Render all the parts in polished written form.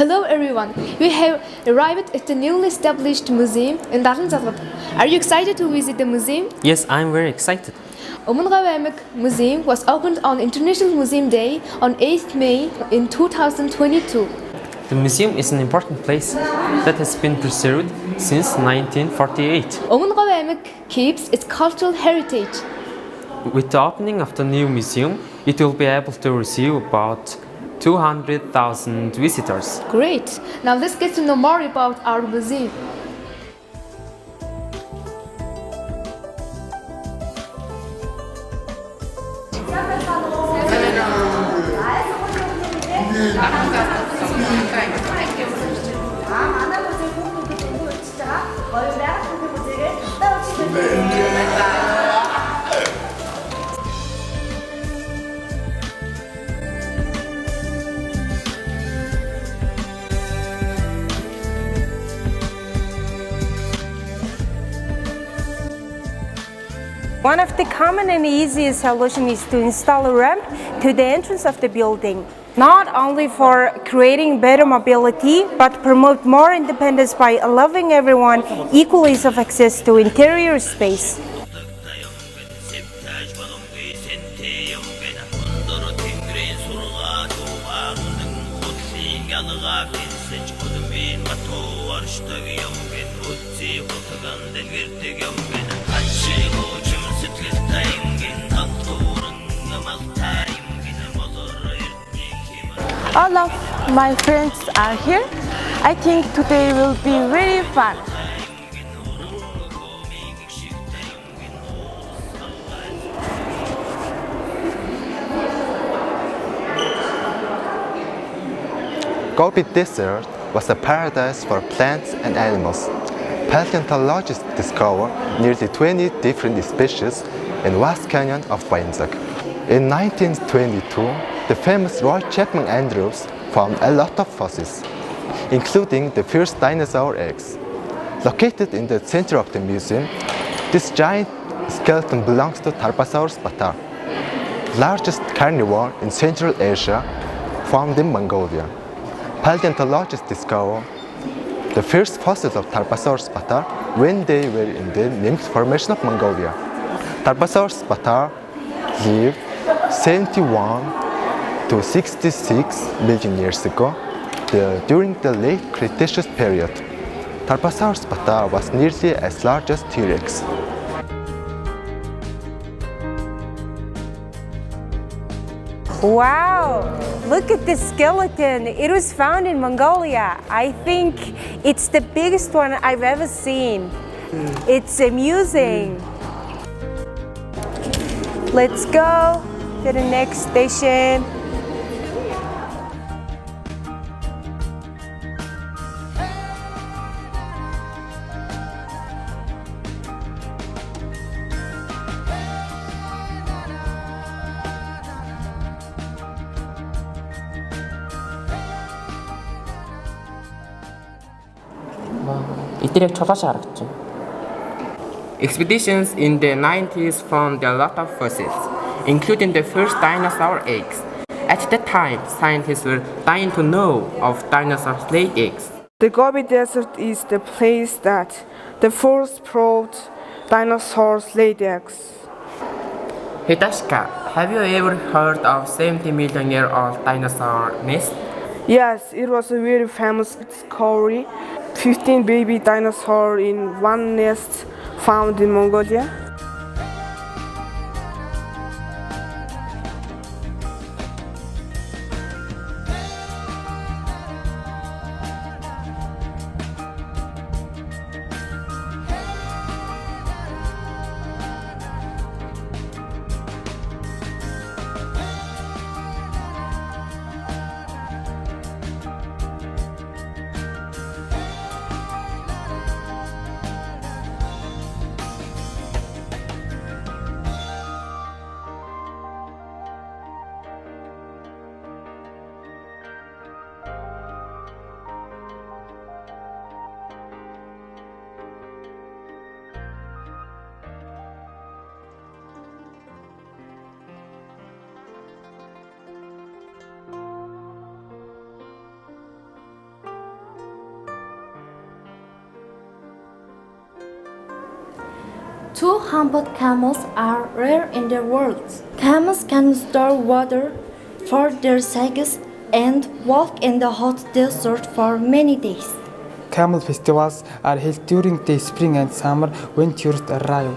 Hello everyone, we have arrived at the newly established museum in Darınzagıp. Are you excited to visit the museum? Yes, I'm very excited. Omungawemik Museum was opened on International Museum Day on 8th May in 2022. The museum is an important place that has been preserved since 1948. Omungawemik keeps its cultural heritage. With the opening of the new museum, it will be able to receive about 200,000 visitors. Great! Now let's get to know more about our museum. One of the common and easiest solutions is to install a ramp to the entrance of the building, not only for creating better mobility, but promote more independence by allowing everyone equal ease of access to interior space. All of my friends are here. I think today will be very fun. Gobi Desert was a paradise for plants and animals. Paleontologists discovered nearly 20 different species in vast canyon of Darınzagıp. In 1922, the famous Roy Chapman Andrews found a lot of fossils, including the first dinosaur eggs. Located in the center of the museum, this giant skeleton belongs to Tarbosaurus bata, largest carnivore in Central Asia, found in Mongolia. Paleontologists discovered the first fossils of Tarbosaurus bata when they were in the Nymph Formation of Mongolia. Tarbosaurus bata lived 71 to 66 million years ago, during the late Cretaceous period. Tarbosaurus bata was nearly as large as T-Rex. Wow! Look at this skeleton. It was found in Mongolia. I think it's the biggest one I've ever seen. It's amusing. Let's go to the next station. 이때력 초다시 알았죠. Expeditions in the 90s found a lot of fossils, including the first dinosaur eggs. At that time, scientists were dying to know of dinosaurs' laid eggs. The Gobi Desert is the place that the first proved dinosaurs laid eggs. Hidashika, have you ever heard of 70-million-year-old dinosaur myth? Yes, it was a very famous discovery. 15 baby dinosaurs in one nest found in Mongolia. Two humped camels are rare in the world. Camels can store water for their sakes and walk in the hot desert for many days. Camel festivals are held during the spring and summer when tourists arrive.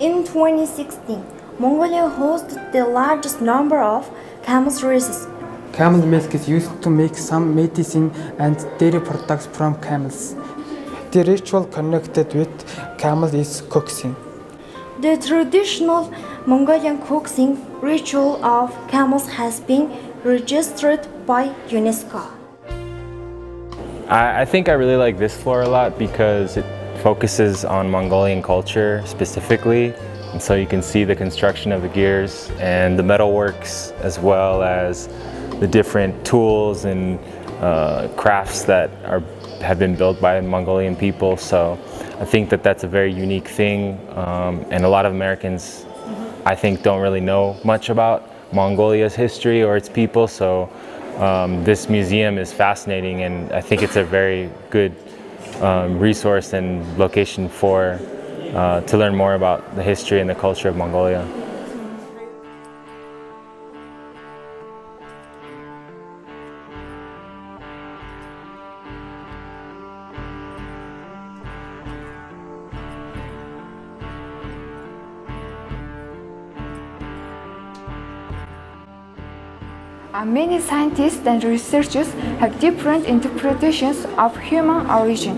In 2016, Mongolia hosted the largest number of camel races. Camel milk is used to make some medicine and dairy products from camels. The ritual connected with camels is cooking. The traditional Mongolian cooking ritual of camels has been registered by UNESCO. I think I really like this floor a lot because it focuses on Mongolian culture specifically. And so you can see the construction of the gears and the metalworks, as well as the different tools and crafts that have been built by Mongolian people. So I think that that's a very unique thing, and a lot of Americans, I think, don't really know much about Mongolia's history or its people. So this museum is fascinating, and I think it's a very good resource and location for to learn more about the history and the culture of Mongolia. Many scientists and researchers have different interpretations of human origin.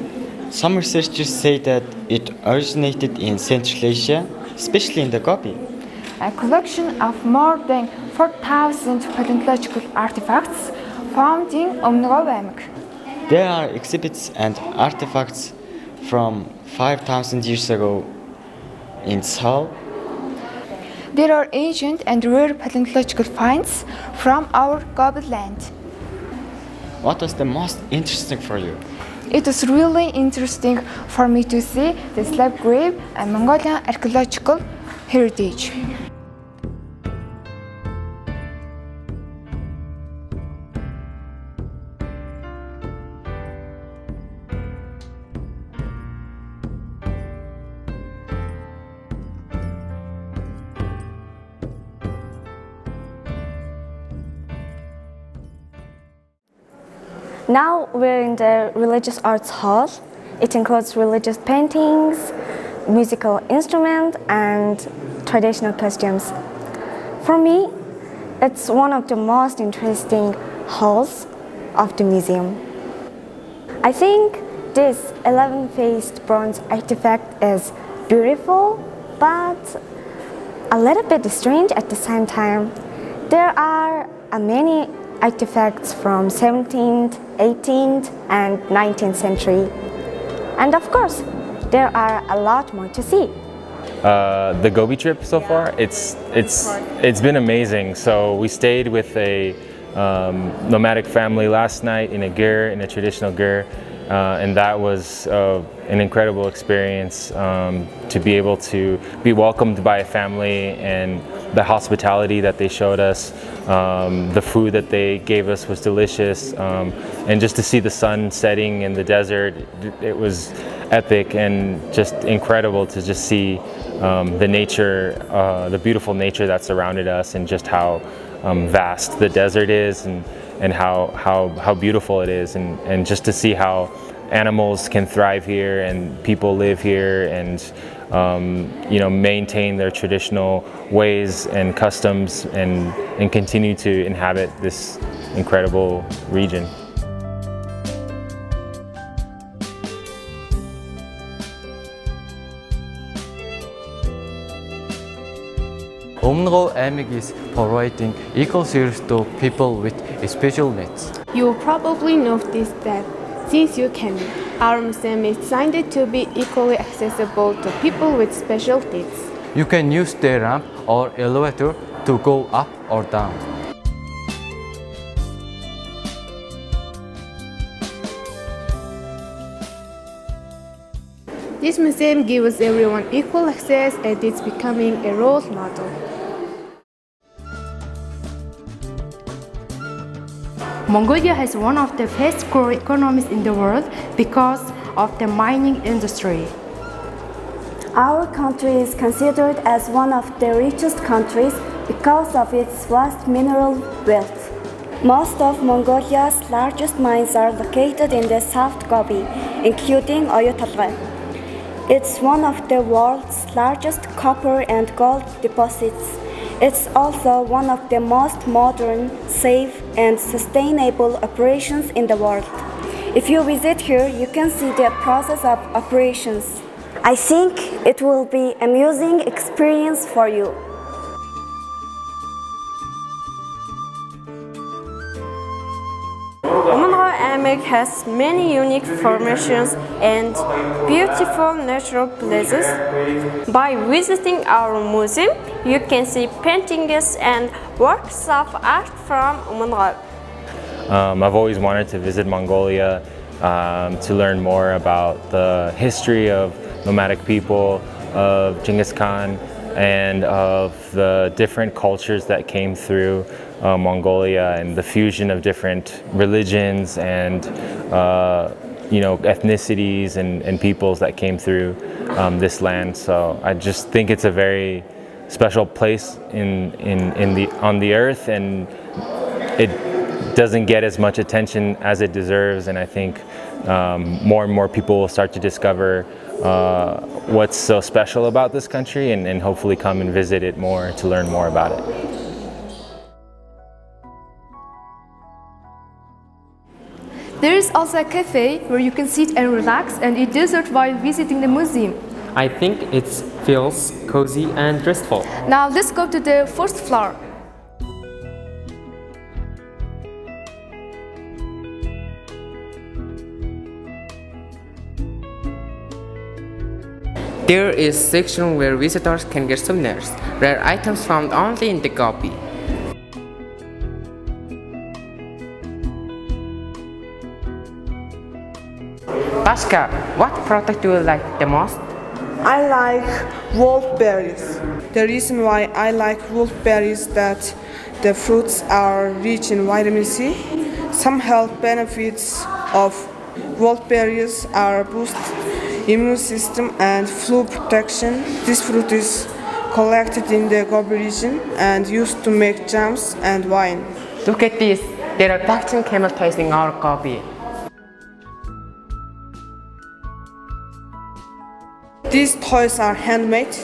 Some researchers say that it originated in Central Asia, especially in the Gobi. A collection of more than 4,000 paleontological artifacts found in Umnogov аймаг. There are exhibits and artifacts from 5,000 years ago in Seoul. There are ancient and rare paleontological finds from our Gobi land. What was the most interesting for you? It was really interesting for me to see the slab grave and Mongolian archaeological heritage. Now we're in the Religious Arts Hall. It includes religious paintings, musical instruments, and traditional costumes. For me, it's one of the most interesting halls of the museum. I think this 11-faced bronze artifact is beautiful, but a little bit strange at the same time. There are many artifacts from 17th, 18th, and 19th century. And of course, there are a lot more to see. The Gobi trip so far, it's been amazing. So we stayed with a nomadic family last night in a traditional ger, and that was an incredible experience to be able to be welcomed by a family, and the hospitality that they showed us, the food that they gave us was delicious, and just to see the sun setting in the desert, it was epic and just incredible to just see the nature, the beautiful nature that surrounded us, and just how vast the desert is, and how beautiful it is, and just to see how animals can thrive here and people live here and maintain their traditional ways and customs and continue to inhabit this incredible region. Umnogov аймаг is providing equal service to people with special needs. You probably noticed that since you can, our museum is designed to be equally accessible to people with special needs. You can use the ramp or elevator to go up or down. This museum gives everyone equal access, and it's becoming a role model. Mongolia has one of the fastest-growing economies in the world because of the mining industry. Our country is considered as one of the richest countries because of its vast mineral wealth. Most of Mongolia's largest mines are located in the South Gobi, including Oyu-Tolgoi. It's one of the world's largest copper and gold deposits. It's also one of the most modern, safe, and sustainable operations in the world. If you visit here, you can see the process of operations. I think it will be an amusing experience for you. Umunro has many unique formations and beautiful natural places. By visiting our museum, you can see paintings and works of art from Umunro. I've always wanted to visit Mongolia to learn more about the history of nomadic people, of Genghis Khan, and of the different cultures that came through Mongolia and the fusion of different religions and ethnicities and peoples that came through this land. So I just think it's a very special place on the earth, and it doesn't get as much attention as it deserves, and I think more and more people will start to discover what's so special about this country and hopefully come and visit it more to learn more about it. There is also a cafe where you can sit and relax and eat dessert while visiting the museum. I think it feels cozy and restful. Now let's go to the first floor. There is a section where visitors can get souvenirs, rare items found only in the Gobi. Pasca, what product do you like the most? I like wolfberries. The reason why I like wolfberries is that the fruits are rich in vitamin C. Some health benefits of wolfberries are boost immune system and flu protection. This fruit is collected in the Gobi region and used to make jams and wine. Look at this, there are packaging camel toys in our Gobi. These toys are handmade,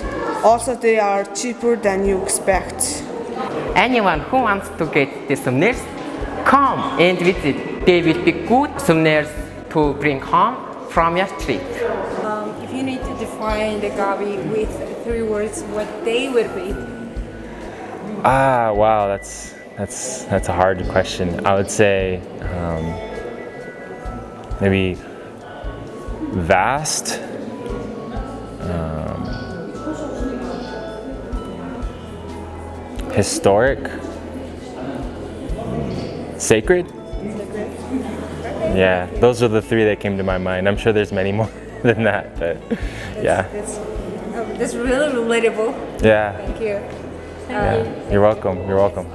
also they are cheaper than you expect. Anyone who wants to get the souvenirs, come and visit. They will be good souvenirs to bring home from your trip. If you need to define the Gobi with 3 words, what they would be? Wow, that's a hard question. I would say maybe vast, historic, sacred. Yeah, those are the 3 that came to my mind. I'm sure there's many more than that, but yeah. That's really relatable. Yeah. Thank you. Yeah. You're welcome. You're welcome.